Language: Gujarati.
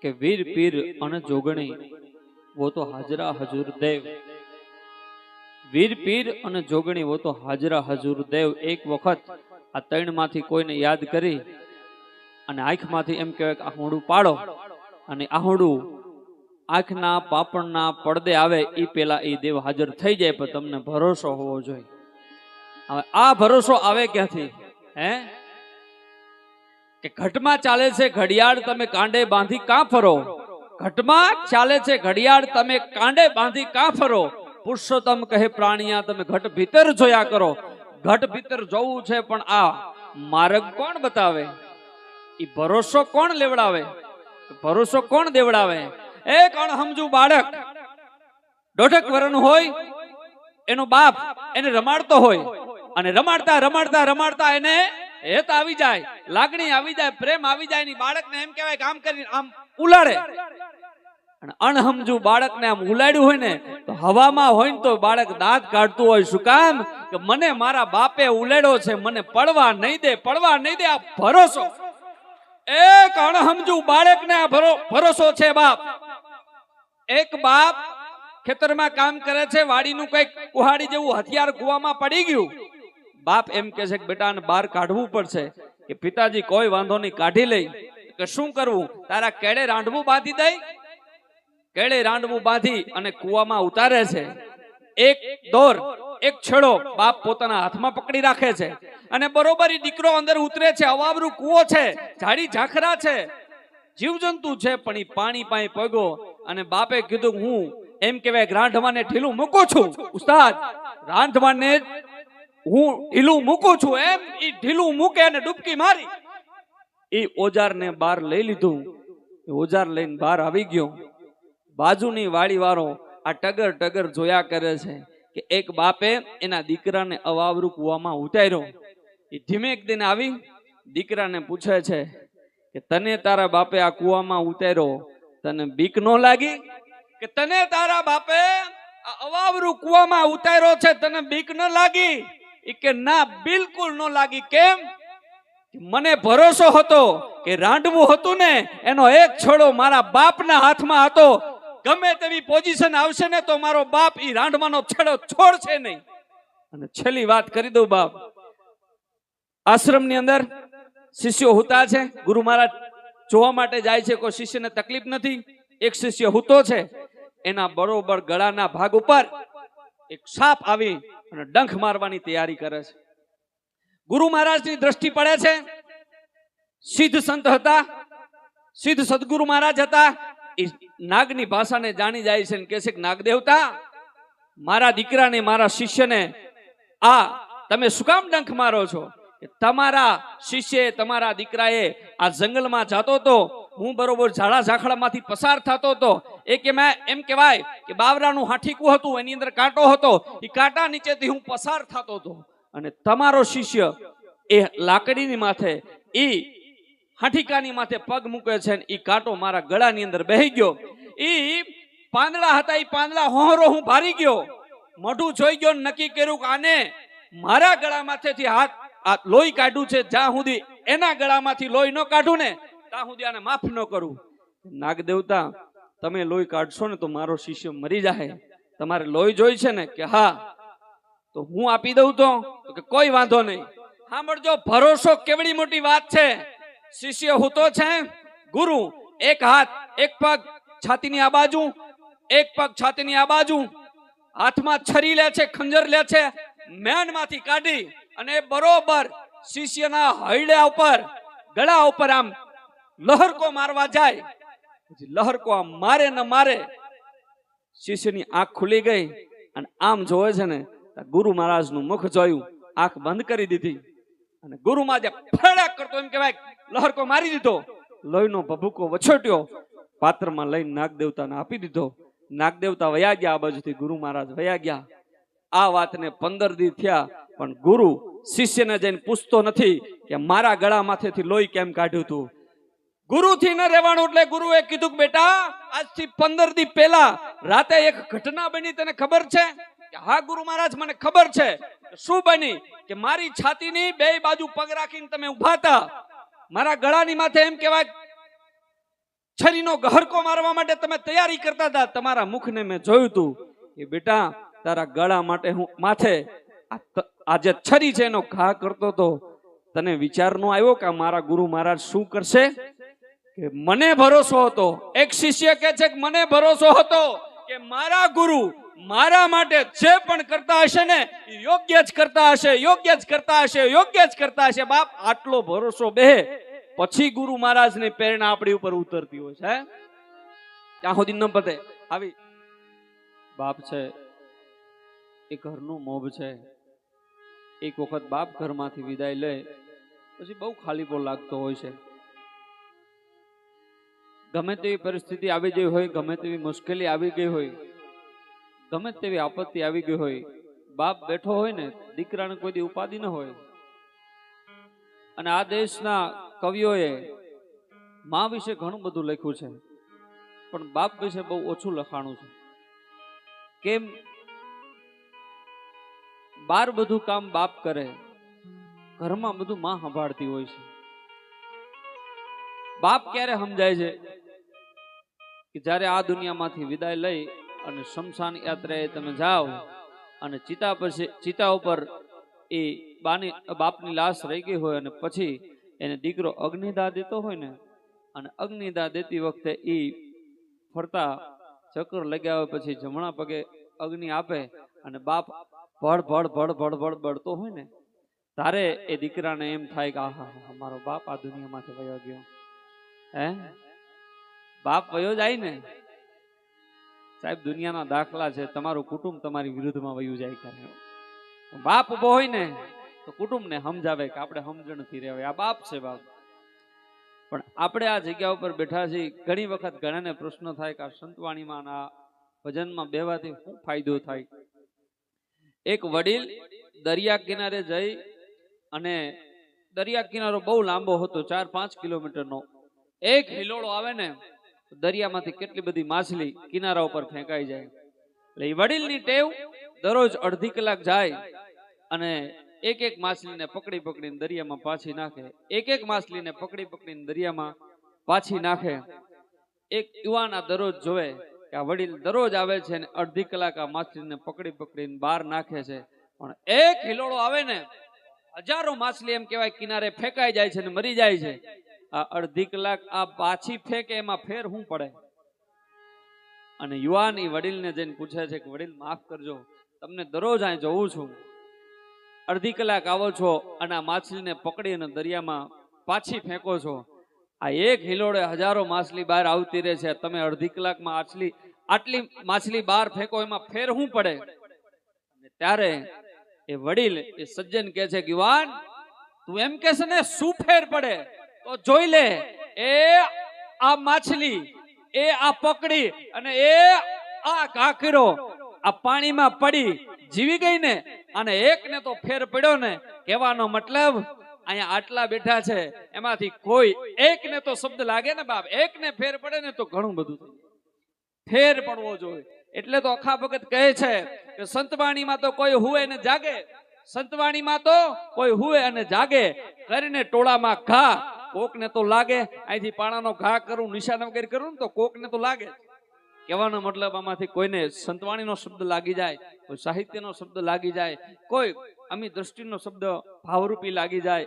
કે વીર પીર અન જોગણી वो तो हाजरा हजूर देव। वीर पीर अने जोगणी वो तो हाजरा हजूर देव। एक वखत आ तैण माथी कोईने याद करी अने आँख माथी एम कहेवाय के आहोडું पाड़ो अने आहोडું आँखना पापणना પડદે आवे ई पेला ई देव हाजर थई जाय। पण तमने भरोसो होवो जोईए। हवे आ भरोसो आवे क्यांथी? हे के घटमा चाले छे घड़ियाळ तमे कांडे बांधी कां फरो? घटमा चाले छे घड़ियाळ तमे कांडे बांधी कां फरो? पुरुषोत्तम कहे प्राणिया तमे घट भीतर जोया करो। घट भीतर जोवुं छे पण आ मार्ग कोण बतावे? ई भरोसो कोण लेवडावे? भरोसो कोण देवडावे? एक अणहमजू बाळक 1.5 વર્ષનું હોય, એનો બાપ એને રમાડતો હોય અને રમાડતા રમાડતા રમાડતા એને હેત આવી જાય, લાગણી આવી જાય, પ્રેમ આવી જાય, ની બાળકને એમ કહેવાય કે આમ કરીને આમ ઉલાડે। અને અણહમજુ બાળકને આમ ઉલાડ્યું હોય ને તો હવામાં હોય ને તો બાળક દાંત કાઢતું હોય। શું કામ? કે મને મારા બાપે ઉલાડ્યો છે, મને પડવા નહીં દે, પડવા નહીં દે। આ ભરોસો એક અણહમજુ બાળકને આ ભરોસો છે બાપ। એક બાપ ખેતરમાં કામ કરે છે, વાડીનું કઈક કુહાડી જેવું હથિયાર કુવામાં પડી ગયું। બાપ એમ કહે છે કે બેટાને બહાર કાઢવું પડશે। કે પિતાજી કોઈ વાંધો નહીં, કાઢી લઈ। કે શું કરવું? તારા કેળે રાંડવું બાંધી દઈ। કેળે રાંડવું બાંધી અને કુવામાં ઉતારે છે। એક દોર એક છેડો બાપ પોતાના હાથમાં પકડી રાખે છે અને બરોબર ઈ દીકરો અંદર ઉતરે છે। અવાવરું કૂવો છે, ઝાડી ઝાખરા છે, જીવજંતુ છે, પણ ઈ પાણી પાઈ પગ્યો અને બાપે કીધું હું એમ કહેવાય રાંધવાને ઢીલું મૂકું છું। ઉસ્તાદ, રાંધવાને હું ઢીલું મૂકું છું। એમ ઈ ઢીલું મૂકે અને ડૂબકી મારી ઈ ઓજારને બહાર લઈ લીધું। ઓજાર લઈને બહાર આવી ગયો। બાજુની વાડી વાળો આ ટગર ટગર જોયા કરે છે કે એક બાપે એના દીકરાને અવાવરું કૂવામાં ઉતાર્યો। એ ધીમે એક દિન આવી દીકરાને પૂછે છે કે તને તારા બાપે આ કૂવામાં ઉતાર્યો, તને બીક ન લાગી? કે તને તારા બાપે આ અવાવરું કૂવામાં ઉતાર્યો છે, તને બીક ન લાગી? એ કે ના, બિલકુલ ન લાગી। કેમ? મને ભરોસો હતો કે રાંડવું હતું ને એનો એક છોડો મારા બાપના હાથમાં હતો। ગમે તેવી પોઝિશન આવશે ને તો મારો બાપ ઈ રાંડવાનો છેડો છોડશે નહીં। અને છેલ્લી વાત કરી દઉં બાપ, આશ્રમની અંદર શિષ્યો હુતા છે, ગુરુ મહારાજ જોવા માટે જાય છે, કોઈ શિષ્યને તકલીફ નથી। એક શિષ્ય હુતો છે, એના બરોબર ગળાના ભાગ ઉપર એક સાપ આવી અને ડંખ મારવાની તૈયારી કરે છે। ગુરુ મહારાજની દ્રષ્ટિ પડે છે। સિદ્ધ સંત હતા, સિદ્ધ સદગુરુ મહારાજ હતા। નાગની ભાષાને જાણી જાય છે અને કહે છે કે નાગ દેવતા, મારા દીકરાને મારા શિષ્યને આ તમે શું કામ ડંખ મારો છો? તમારા શિષ્ય તમારા દીકરાએ આ જંગલમાં જતો હતો, હું બરોબર ઝાડા ઝાખડામાંથી પસાર થતો હતો। એમ કહેવાય કે બાવરાનું હાઠીકું હતું, એની અંદર કાંટો હતો, એ કાંટા નીચેથી હું પસાર થતો હતો અને તમારો શિષ્ય એ લાકડીની માથે ઈ હાઠીકાની માથે પગ મૂકે છે ને ઈ કાંટો મારા ગળાની અંદર બેહી ગયો। ઈ પાંદડા હતા, ઈ પાંદડા હોહરો હું ભારી ગયો, મોઢું જોઈ ગયો, નક્કી કર્યું કે આને મારા ગળામાંથી હાથ લોહી કાઢ્યું છે, જ્યાં સુધી એના ગળામાંથી લોહી ન કાઢું ને ત્યાં સુધી આને માફ ન કરું। નાગ દેવતા, તમે લોહી કાઢશો ને તો મારો શિષ્ય મરી જાય, તમારે લોહી જોઈ છે ને? કે હા। તો હું આપી દઉં તો કે કોઈ વાંધો નહીં। સાંભળજો, ભરોસો કેવડી મોટી વાત છે। શિષ્ય હુતો છે, ગુરુ એક હાથ એક પગ છાતીની આ બાજુ, એક પગ છાતીની આ બાજુ, હાથમાં છરી લે છે, ખંજર લે છે, મેનમાંથી કાઢી અને બરોબર શિષ્યના હૈડા ઉપર ગળા ઉપર આમ લહરકો મારવા જાય। લહરકો આમ મારે ન મારે, શિષ્યની આંખ ખુલી ગઈ અને આમ જોવે છે ને ગુરુ મહારાજનું મુખ જોયું, આંખ બંધ કરી દીધી અને ગુરુ મહારાજે ફડાક કરતો એમ કહેવાય લહરકો મારી દીધો। લોહીનો ભભૂકો વછોટ્યો, પાત્રમાં લઈને નાગ દેવતાને આપી દીધો। નાગ દેવતા વયા ગયા, આ બાજુથી ગુરુ મહારાજ વયા ગયા। આ વાતને 15 દી થયા પણ ગુરુ શિષ્યને જઈને પૂછતો નથી કે મારા ગળામાંથી લોહી કેમ કાઢ્યું તું। ગુરુથી ન રહેવાનું એટલે ગુરુએ કીધું કે બેટા આજથી 15 દી પહેલા રાતે એક ઘટના બની, તને ખબર છે? કે હા ગુરુ મહારાજ, મને ખબર છે। શું બની? કે મારી છાતીની બે બાજુ પગ રાખીને તમે ઉભા હતા, મારા ગળાની માથે એમ કહેવાય છરીનો ગહરકો મારવા માટે તમે તૈયારી કરતા હતા, તમારા મુખને મેં જોયું હતું કે બેટા તારા ગળા માટે હું માથે આ જે છરી છે એનો ઘા કરતો તો તને વિચાર નો આવ્યો કે મારા ગુરુ મહારાજ શું કરશે? કે મને ભરોસો હતો. એક શિષ્ય કહે છે કે મને ભરોસો હતો કે મારા ગુરુ મારા માટે જે પણ કરતા હશે ને યોગ્ય જ કરતા હશે, યોગ્ય જ કરતા હશે, યોગ્ય જ કરતા હશે. બાપ આટલો ભરોસો બે પછી ગુરુ મહારાજની પ્રેરણા આપણી ઉપર ઉતરતી હોય છે. ત્યાં સુધી ન પતે. આવી બાપ છે એ ઘરનું મોભ છે. એક વખત બાપ ઘરમાંથી વિદાય લે પછી બહુ ખાલીપો લાગતો હોય છે. ગમે તેવી પરિસ્થિતિ આવી ગઈ હોય, ગમે તેવી મુશ્કેલી આવી ગઈ હોય, ગમે તેવી આપત્તિ આવી ગઈ હોય, બાપ બેઠો હોય ને દીકરાને કોઈ દી ઉપાધિ ન હોય. અને આ દેશના કવિઓએ મા વિશે ઘણું બધું લખ્યું છે, પણ બાપ વિશે બહુ ઓછું લખાણું છે. કેમ? બાર બધું કામ બાપ કરે, ઘરમાં બધું માં સંભાળતી હોય છે. બાપ ક્યારે સમજાય છે? કે જ્યારે આ દુનિયામાંથી વિદાય લઈ અને શમશાન યાત્રાએ તમે જાઓ અને ચિતા ઉપર એ બાપની લાશ રહી ગઈ હોય અને પછી એને દીકરો અગ્નિદાહ દેતો હોય ને, અને અગ્નિદાહ દેતી વખતે એ ફરતા ચક્કર લગ્યા હોય પછી જમણા પગે અગ્નિ આપે અને બાપ ભડ ભડ ભડ ભડ ભડ બળતો હોય ને, તારે એ દીકરાને એમ થાય કે આહા મારો બાપ આ દુનિયામાંથી વયો ગયો. હે બાપ વયો જાય ને સાહેબ, દુનિયાના દાખલા છે. તમારું કુટુંબ તમારી વિરુદ્ધમાં વયું જાય કરે. બાપ ઉભો હોય ને તો કુટુંબને સમજાવે કે આપણે સમજણથી રહેવાય. આ બાપ છે બાપ. પણ આપણે આ જગ્યા ઉપર બેઠા છીએ. ઘણી વખત ઘણાને પ્રશ્ન થાય કે આ સંતવાણીમાં આ ભજનમાં બેવાથી શું ફાયદો થાય? એક વડીલ દરિયા કિનારે જઈ અને દરિયા કિનારો બહુ લાંબો હતો, 4-5 કિલોમીટરનો. એક હિલોળો આવે ને દરિયામાંથી કેટલી બધી માછલી કિનારા ઉપર ફેંકાઈ જાય. એટલે એ વડીલની ટેવ દરરોજ અડધી કલાક જાય અને એક એક માછલીને પકડી પકડીને દરિયામાં પાછી નાખે. એક એક માછલીને પકડી પકડીને દરિયામાં પાછી નાખે. એક યુવાન આ દરરોજ જોવે કે આ વડીલ દરરોજ આવે છે અને અડધી કલાક આ માછલીને પકડી પકડીને બહાર નાખે છે, પણ એક હિલોળો આવે ને હજારો માછલી એમ કહેવાય કિનારે ફેંકાઈ જાય છે અને મરી જાય છે. આ અડધી કલાક આ પાછી ફેંકે એમાં ફેર શું પડે? અને યુવાન એ વડીલને જઈને પૂછે છે કે વડીલ માફ કરજો, તમને દરરોજ અહીં જોઉં છું, અડધી કલાક આવો છો અને આ માછલીને પકડી અને દરિયામાં પાછી ફેંકો છો. આ એક હિલોળે હજારો માછલી બહાર આવતી રહે છે, તમે અડધી કલાકમાં આટલી માછલી બહાર ફેંકો એમાં ફેર શું પડે? ત્યારે એ વડીલ એ સજ્જન કહે છે કે યુવાન તું એમ કે છે ને શું ફેર પડે? તો જોઈ લે, એ આ માછલી એ આ પકડી અને એ આ કાકરો આ પાણીમાં પડી જીવી ગઈ ને, અને એકને તો ફેર પડ્યો ને. કહેવાનો મતલબ અહીંયા આટલા બેઠા છે એમાંથી કોઈ એકને તો શબ્દ લાગે ને બાપ, એકને ફેર પડે ને તો ઘણું બધું ફેર પડવો જોઈએ. એટલે તો અખા ભગત કહે છે કે સંતવાણીમાં તો કોઈ હુએ ને જાગે, સંતવાણીમાં તો કોઈ હુએ અને જાગે, કરીને ટોળામાં ઘા કોકને તો લાગે. અહીંથી પાણાનો ઘા કરું, નિશાન વગેરે કરું ને તો કોકને તો લાગે. કહેવાનો મતલબ આમાંથી કોઈને સંતવાણીનો શબ્દ લાગી જાય, કોઈ સાહિત્યનો શબ્દ લાગી જાય, કોઈ અમી દ્રષ્ટિનો શબ્દ ભાવરૂપી લાગી જાય,